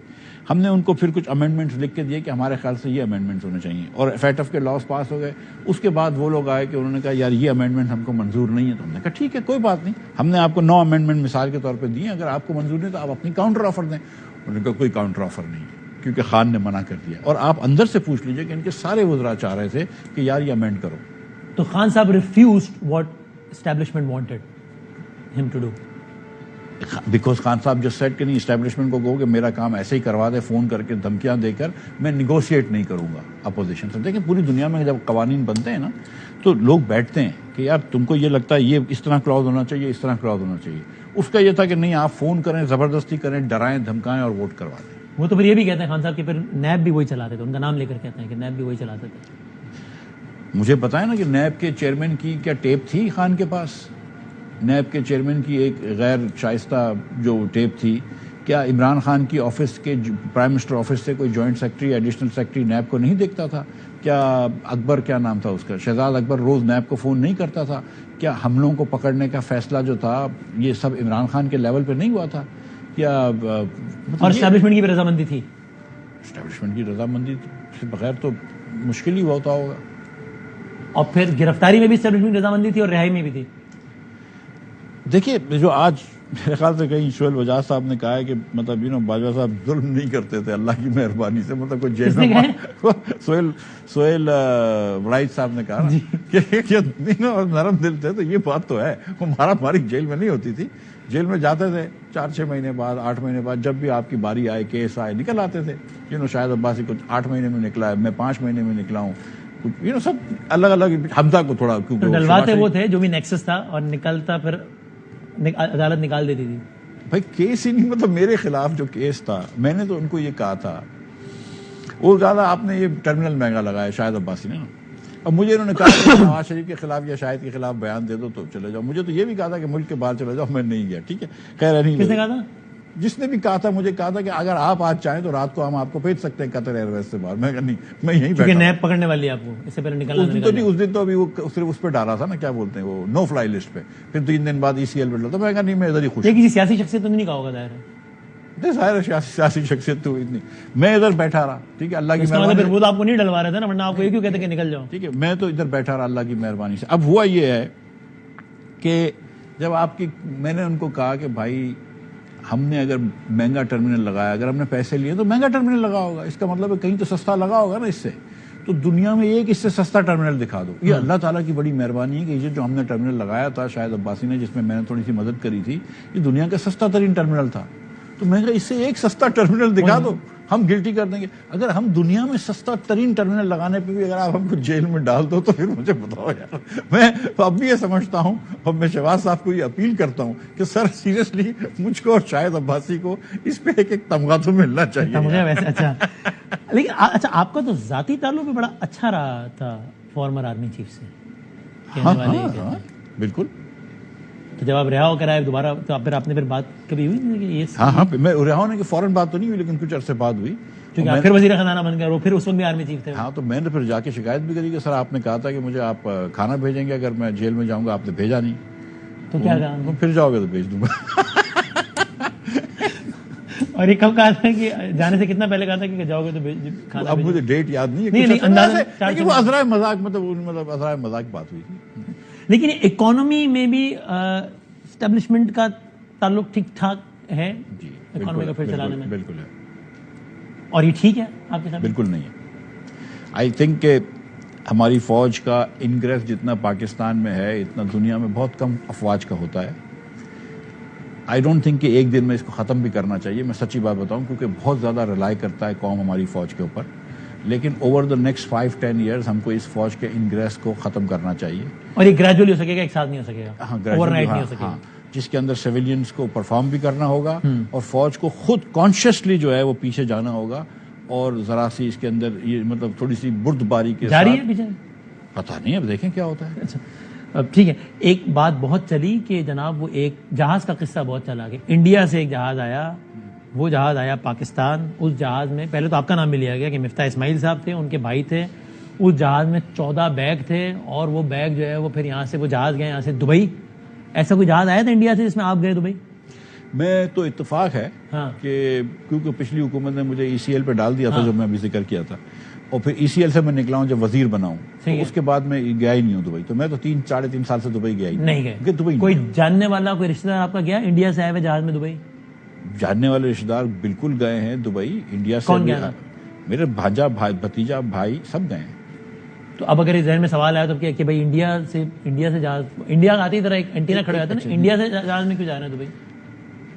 ہم نے ان کو پھر کچھ امینڈمنٹس لکھ کے دیے کہ ہمارے خیال سے یہ امینڈمنٹس ہونے چاہیے, اور فیٹف کے لاز پاس ہو گئے. اس کے بعد وہ لوگ آئے کہ انہوں نے کہا یار یہ امینڈمنٹ ہم کو منظور نہیں ہے. تو ہم نے کہا ٹھیک ہے کوئی بات نہیں, ہم نے آپ کو 9 امینڈمنٹ مثال کے طور پہ دیے, اگر آپ کو منظور نہیں تو آپ اپنی کاؤنٹر آفر دیں. انہوں نے کہا کوئی کاؤنٹر آفر نہیں, کیونکہ خان نے منع کر دیا. اور آپ اندر سے پوچھ لیجئے کہ ان کے سارے وزراء چاہ رہے تھے کہ یار یہ امینڈ کرو. تو خان صاحب ریفیوزڈ واٹ اسٹیبلشمنٹ وانٹڈ ہم ٹو ڈو, بیکاز خان صاحب جو سیٹ کہ نہیں, اسٹیبلشمنٹ کو کہو کہ میرا کام ایسے ہی کروا دے, فون کر کے دھمکیاں دے کر, میں نیگوشیٹ نہیں کروں گا اپوزیشن سے. دیکھیں پوری دنیا میں جب قوانین بنتے ہیں نا تو لوگ بیٹھتے ہیں کہ یار تم کو یہ لگتا ہے یہ اس طرح کلاوز ہونا چاہیے, اس طرح کلاوز ہونا چاہیے. اس کا یہ تھا کہ نہیں آپ فون کریں, زبردستی کریں, ڈرائیں, دھمکائیں اور ووٹ کروا دیں. وہ تو پھر یہ بھی کہتے ہیں خان صاحب کہ پھر نیب بھی وہی چلاتے تھے, ان کا نام لے کر کہتے ہیں کہ نیب بھی وہی چلاتے تھے. مجھے بتائیں نا کہ نیب کے چیئرمین کی کیا ٹیپ تھی خان کے پاس؟ نیب کے چیئرمین کی ایک غیر شائستہ جو ٹیپ تھی, کیا عمران خان کی آفس کے پرائم منسٹر آفس سے کوئی joint secretary, additional secretary NAB کو نہیں دیکھتا تھا؟ کیا اکبر, کیا نام تھا اس کا, شہزاد اکبر روز نیب کو فون نہیں کرتا تھا؟ کیا حملوں کو پکڑنے کا فیصلہ جو تھا یہ سب عمران خان کے لیول پہ نہیں ہوا تھا؟ کیا اور اسٹیبلشمنٹ کی بھی رضامندی تھی؟ اسٹیبلشمنٹ کی رضامندی سے بغیر تو مشکل ہی ہوتا ہوگا. اور پھر گرفتاری میں بھی اسٹیبلشمنٹ کی رضامندی تھی اور رہائی میں بھی تھی. دیکھیے جو آج میرے خیال سے کہیں شعیب وجاز صاحب نے کہا ہے کہ مطلب باجوہ صاحب ظلم نہیں کرتے تھے اللہ کی مہربانی سے, مطلب کوئی جیل میں سہیل ولائد صاحب نے کہا کہ نرم دل تھے, تو یہ بات تو ہے, وہ ہماری جیل میں نہیں ہوتی تھی, جیل میں جاتے تھے 4-6 مہینے بعد 8 مہینے بعد, جب بھی آپ کی باری آئے کیس آئے نکل آتے تھے. شاہد عباسی کچھ 8 مہینے میں نکلا ہے, میں 5 مہینے میں نکلا ہوں, سب الگ الگ. حمزہ کو تھوڑا ڈلواتے وہ تھے جو بھی نیکسس تھا اور نکلتا پھر عدالت نکال دیتی تھی. بھائی کیس ہی نہیں, مطلب میرے خلاف جو کیس تھا میں نے تو ان کو یہ کہا تھا, وہ زیادہ آپ نے یہ ٹرمینل مہنگا لگایا شاہد عباسی نے نا, اب مجھے انہوں نے کہا کہ نواز شریف کے خلاف یا شاہد کے خلاف بیان دے دو تو چلے جاؤ. مجھے تو یہ بھی کہا تھا کہ ملک کے باہر چلے جاؤ, میں نہیں گیا. ٹھیک ہے, خیر نہیں. کس نے کہا تھا؟ جس نے بھی کہا تھا, مجھے کہا تھا کہ اگر آپ آج چاہیں تو رات کو ہم آپ کو بھیج سکتے ہیں قطر ایئر ویز سے باہر. میں نہیں, میں یہیں بیٹھا. نیب پکڑنے والی آپ کو اس سے پہلے نکلنا اس دن تو ابھی وہ صرف اس پہ ڈالا تھا نا, کیا بولتے ہیں وہ, نو فلائی لسٹ پہ. پھر 3 دن بعد ECL پہ ڈالا. میں کہا نہیں, میں ادھر ہی خوش. کسی سیاسی شخصیت تو نہیں کہا ہوگا ظاہر ہے, ظاہر ہے سیاسی شخصیت تو اتنی, میں ادھر بیٹھا رہا. ٹھیک ہے, اللہ کی مہربانی. وہ آپ کو نہیں ڈلوا رہے تھے نا, ورنہ آپ کو یہ کیوں کہتے کہ نکل جاؤ. ٹھیک ہے, میں تو ادھر بیٹھا رہا اللہ کی مہربانی سے. اب ہوا یہ ہے کہ جب آپ کی, میں نے ان کو کہا کہ بھائی ہم نے اگر مہنگا ٹرمینل لگایا, اگر ہم نے پیسے لیے تو مہنگا ٹرمینل لگا ہوگا, اس کا مطلب ہے کہیں تو سستا لگا ہوگا نا اس سے. تو دنیا میں ایک اس سے سستا ٹرمینل دکھا دو. یہ اللہ تعالیٰ کی بڑی مہربانی ہے کہ یہ جو ہم نے ٹرمینل لگایا تھا شاہد عباسی نے, جس میں میں نے تھوڑی سی مدد کری تھی, یہ دنیا کا سستا ترین ٹرمینل تھا. تو میں کہا اس سے ایک سستا ٹرمینل دکھا دو, ہم گلٹی کر دیں گے. اگر ہم دنیا میں سستا ترین ٹرمینل لگانے پہ بھی اگر آپ ہم کو جیل میں ڈال دو تو پھر مجھے بتاؤ یار. میں اب بھی یہ سمجھتا ہوں, اور میں شہباز صاحب کو یہ اپیل کرتا ہوں کہ سر سیریسلی مجھ کو اور شاہد عباسی کو اس پہ ایک تمغہ تو ملنا چاہیے. ویسے اچھا, لیکن اچھا آپ کا تو ذاتی تعلق بھی بڑا اچھا رہا تھا فارمر آرمی چیف سے. ہاں بالکل. تو جب آپ رہا ہو کر آئے دوبارہ, تو پھر آپ نے پھر بات کبھی ہوئی کہ یہ؟ ہاں میں رہا ہونے کی فوراً بات تو نہیں ہوئی, لیکن کچھ عرصے بعد ہوئی. کیونکہ پھر وزیر خزانہ بن گئے اور پھر اس وقت بھی آرمی چیف تھے. ہاں, تو میں نے پھر جا کے شکایت بھی کری کہ سر آپ نے کہا تھا کہ مجھے آپ کھانا بھیجیں گے اگر میں جیل میں جاؤں گا, آپ نے بھیجا نہیں. تو کیا کہا؟ پھر جاؤ گے تو بھیج دوں گا. اور یہ کب کہا تھا کہ جانے سے کتنا پہلے کہا تھا کہ جاؤ گے تو کھانا؟ اب مجھے ڈیٹ یاد نہیں ہے, لیکن وہ عذرائے مذاق, مطلب عذرائے مذاق بات ہوئی تھی. لیکن اکانومی میں بھی اسٹیبلشمنٹ کا تعلق ٹھیک ٹھاک ہے اکانومی کو پھر چلانے میں؟ بالکل ہے. اور یہ ٹھیک ہے آپ کے ساتھ؟ بالکل نہیں ہے. آئی تھنک کہ ہماری فوج کا انگریس جتنا پاکستان میں ہے اتنا دنیا میں بہت کم افواج کا ہوتا ہے. آئی ڈونٹ تھنک کہ ایک دن میں اس کو ختم بھی کرنا چاہیے, میں سچی بات بتاؤں, کیونکہ بہت زیادہ ریلائی کرتا ہے قوم ہماری فوج کے اوپر. لیکن اوور دا نیکسٹ 5-10 ایئرز ہم کو اس فوج کے انگریس کو ختم کرنا چاہیے. اور یہ گریجولی ہو سکے گا, ایک ساتھ نہیں ہو سکے گا. ہاں, گریجولی, جس کے اندر سیویلینز کو پرفارم بھی کرنا ہوگا اور فوج کو خود کانشیسلی جو ہے وہ پیچھے جانا ہوگا. اور ذرا سی اس کے اندر یہ مطلب تھوڑی سی بردباری کے جاری ہے پیچھے, پتہ نہیں, اب دیکھیں کیا ہوتا ہے. اچھا ٹھیک ہے. ایک بات بہت چلی کہ جناب وہ ایک جہاز کا قصہ بہت چلا کہ انڈیا سے ایک جہاز آیا, وہ جہاز آیا پاکستان. اس جہاز میں پہلے تو آپ کا نام بھی لیا گیا کہ مفتاح اسماعیل صاحب تھے, ان کے بھائی تھے. اس جہاز میں 14 بیگ تھے, اور وہ بیگ جو ہے وہ پھر یہاں سے وہ جہاز گئے یہاں سے دبئی. ایسا کوئی جہاز آیا تھا انڈیا سے جس میں آپ گئے دبئی؟ میں تو اتفاق ہے کہ کیونکہ پچھلی حکومت نے مجھے ECL پہ ڈال دیا تھا جو میں ابھی ذکر کیا تھا, اور پھر ECL سے میں نکلا ہوں جب وزیر بنا ہوں, تو اس کے بعد میں گیا ہی نہیں ہوں دبئی. تو میں تو 3-3.5 سال سے دبئی گیا ہی نہیں گئے. دبئی کوئی جاننے والا کوئی رشتہ دار آپ کا گیا انڈیا سے آئے ہوئے جہاز میں دبئی؟ جاننے والے رشتہ دار بالکل گئے ہیں دبئی. انڈیا سے کون گیا؟ میرے بھانجا, بھتیجا, بھائی سب گئے ہیں. تو اب اگر ذہن میں سوال آیا تو کہ بھائی انڈیا سے جہاز, انڈیا کا آتی طرح ایک اینٹینا کھڑا ہوتا ہے نا, انڈیا سے جہاز میں کیوں جا رہے ہیں دبئی؟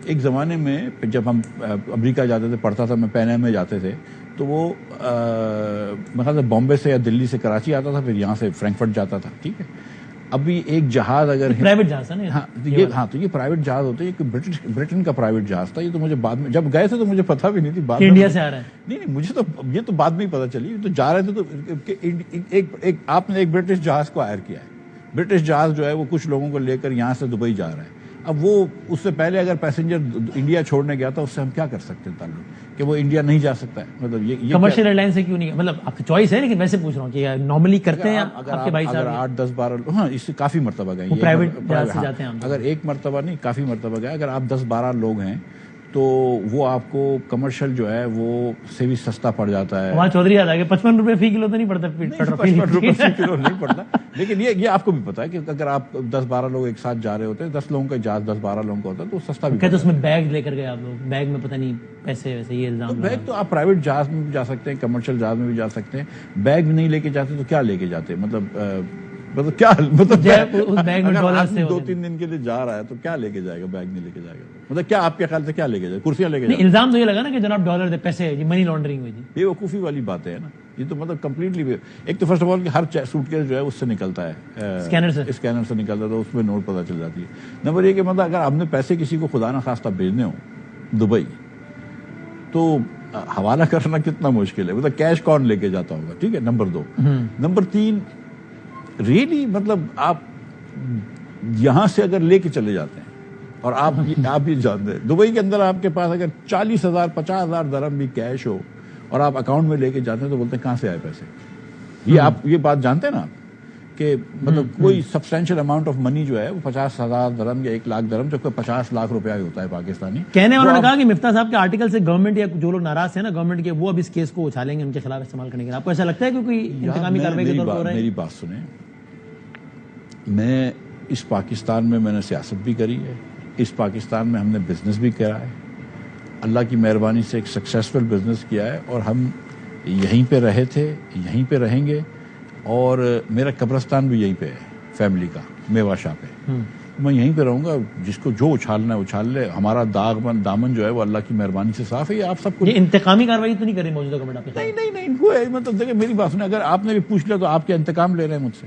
ایک زمانے میں جب ہم امریکہ جاتے تھے, پڑھتا تھا میں, پین ایم میں جاتے تھے, تو وہ مطلب بامبے سے یا دلی سے کراچی آتا تھا, پھر یہاں سے فرینکفرٹ جاتا تھا. ٹھیک ہے, ابھی ایک جہاز اگر پرائیویٹ جہاز ہے نا, ہاں تو یہ پرائیویٹ جہاز ہوتا ہے, یہ برٹن کا پرائیوٹ جہاز تھا. یہ تو مجھے بعد میں جب گئے تھے تو مجھے پتا بھی نہیں تھی, بعد میں انڈیا سے آ رہا ہے. نہیں, مجھے تو یہ تو بعد میں ہی پتا چلی. تو جا رہے تھے تو آپ نے ایک برٹش جہاز کو ہائر کیا ہے. برٹش جہاز جو ہے وہ کچھ لوگوں کو لے کر یہاں سے دبئی جا رہا ہے. اب وہ اس سے پہلے اگر پیسنجر انڈیا چھوڑنے گیا تھا, اس سے ہم کیا کر سکتے ہیں تعلق کہ وہ انڈیا نہیں جا سکتا ہے. مطلب یہ کمرشل ایئر لائن سے کیوں نہیں, مطلب آپ کی چوائس ہے, لیکن ویسے پوچھ رہا ہوں کہ نارملی کرتے ہیں آپ کے بھائی صاحب؟ اگر 8-10-12, ہاں اس سے کافی مرتبہ گئے, پرائیویٹ جہاز سے جاتے ہیں. اگر ایک مرتبہ نہیں کافی مرتبہ گئے. اگر آپ 10-12 لوگ ہیں تو وہ آپ کو کمرشل جو ہے وہ سے بھی سستا پڑ جاتا ہے. وہاں چودھری یاد آ گیا 55 روپے فی کلو تو نہیں پڑتا پیٹرول. 55 روپے فی کلو نہیں پڑتا, لیکن یہ آپ کو بھی پتا ہے کہ اگر آپ 10-12 لوگ ایک ساتھ جا رہے ہوتے ہیں, 10 لوگوں کا جہاز 10-12 لوگوں کا ہوتا ہے تو سستا بھی. کہتے اس میں بیگ لے کر گئے آپ لوگ, بیگ میں پتہ نہیں پیسے ویسے یہ الزام. بیگ تو آپ پرائیویٹ جہاز میں بھی جا سکتے ہیں, کمرشل جہاز میں بھی جا سکتے ہیں. بیگ نہیں لے کے جاتے تو کیا لے کے جاتے, مطلب کیا, مطلب اگر آدمی 2-3 دن کے لیے جا رہا ہے تو کیا لے کے جائے گا, بیگ نہیں لے کے جائے گا, مطلب کیا آپ کے خیال سے کیا لے کے جائے, کرسیاں لے کے جائے. الزام تو یہ لگا نا کہ جناب ڈالر دے پیسے, یہ منی لانڈرنگ ہوئی جی. بے وقوفی والی باتیں ہیں نا یہ تو, مطلب کمپلیٹلی. ایک تو فرسٹ آف آل کہ ہر سوٹ کیس جو ہے اس سے نکلتا ہے, اسکینر سے نکلتا ہے, تو اس میں نوٹ پتہ چل جاتی ہے. نمبر یہ کہ مطلب اگر آپ نے پیسے کسی کو خدا نخواستہ بھیجنے ہو دبئی تو حوالہ کرنا کتنا مشکل ہے, مطلب کیش کون لے کے جاتا ہوگا, ٹھیک ہے. نمبر 2. نمبر 3, ریئلی مطلب آپ یہاں سے اگر لے کے چلے جاتے ہیں اور آپ یہ جانتے ہیں دبئی کے اندر آپ کے پاس اگر 40,000 50,000 درہم بھی کیش ہو اور آپ اکاؤنٹ میں لے کے جاتے ہیں تو بولتے ہیں کہاں سے آئے پیسے. یہ آپ یہ بات جانتے ہیں نا آپ کہ مطلب کوئی سبسٹینشیل اماؤنٹ آف منی جو ہے وہ 50,000 درہم یا 1,00,000 درہم, جو 50 لاکھ روپیہ ہوتا ہے پاکستانی. کہنے والوں نے کہا کہ مفتاح صاحب کے آرٹیکل سے گورنمنٹ یا جو لوگ ناراض ہیں نا گورنمنٹ کے, وہ اب اس کیس کو اچھالیں گے ان کے خلاف استعمال کرنے کے لیے. آپ کو ایسا لگتا ہے کہ کوئی انتقامی کارروائی کے طور پر ہو رہا ہے؟ میری بات سنیں, میں اس پاکستان میں نے سیاست بھی کری ہے, اس پاکستان میں ہم نے بزنس بھی کرا ہے, اللہ کی مہربانی سے ایک سکسیسفل بزنس کیا ہے, اور ہم یہیں پہ رہے تھے, یہیں پہ رہیں گے, اور میرا قبرستان بھی یہیں پہ ہے فیملی کا, میوا شاہ پہ. میں یہیں پہ رہوں گا, جس کو جو اچھالنا ہے اچھال لے. ہمارا دامن جو ہے وہ اللہ کی مہربانی سے صاف ہے. یہ آپ سب کو یہ انتقامی کارروائی تو نہیں کر رہی موجودہ گورنمنٹ آپ کے خلاف؟ نہیں, مطلب دیکھیں میری بات سنیں, اگر آپ نے بھی پوچھ لیا تو آپ کیا انتقام لے رہے ہیں مجھ سے؟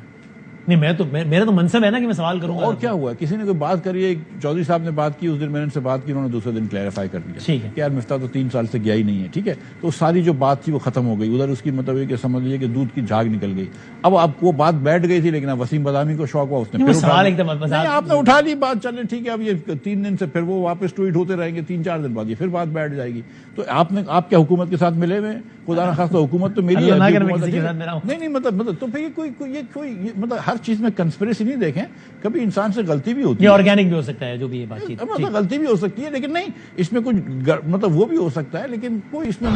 نہیں, میرا تو منصب ہے نا کہ میں سوال کروں گا. اور کیا ہوا, کسی نے کوئی بات کری ہے, چودھری صاحب نے بات کی, اس دن میں نے ان سے بات کی, انہوں نے دوسرے دن کلیریفائی کر دیا کہ یار مفتاح تو 3 سال سے گیا ہی نہیں ہے, ٹھیک ہے. تو ساری جو بات تھی وہ ختم ہو گئی ادھر, اس کی مطلب یہ کہ سمجھ لیجیے کہ دودھ کی جھاگ نکل گئی. اب آپ وہ بات بیٹھ گئی تھی, لیکن اب وسیم بدامی کو شوق ہوا, اس نے آپ نے اٹھا لی بات, چلے ٹھیک ہے. اب یہ 3 دن سے پھر وہ واپس ٹویٹ ہوتے رہیں گے, 3-4 دن بعد یہ پھر بات بیٹھ جائے گی. تو آپ کیا حکومت کے ساتھ ملے ہوئے, خدا نخواستہ حکومت تو میری ہے. نہیں, مطلب تو پھر کوئی مطلب ہر چیز میں کنسپریسی نہیں دیکھیں, کبھی انسان سے غلطی بھی ہوتی ہے, آرگینک بھی ہو سکتا ہے جو بھی یہ بات چیت, مطلب غلطی بھی ہو سکتی ہے, لیکن نہیں اس میں کچھ مطلب وہ بھی ہو سکتا ہے, لیکن کوئی اس میں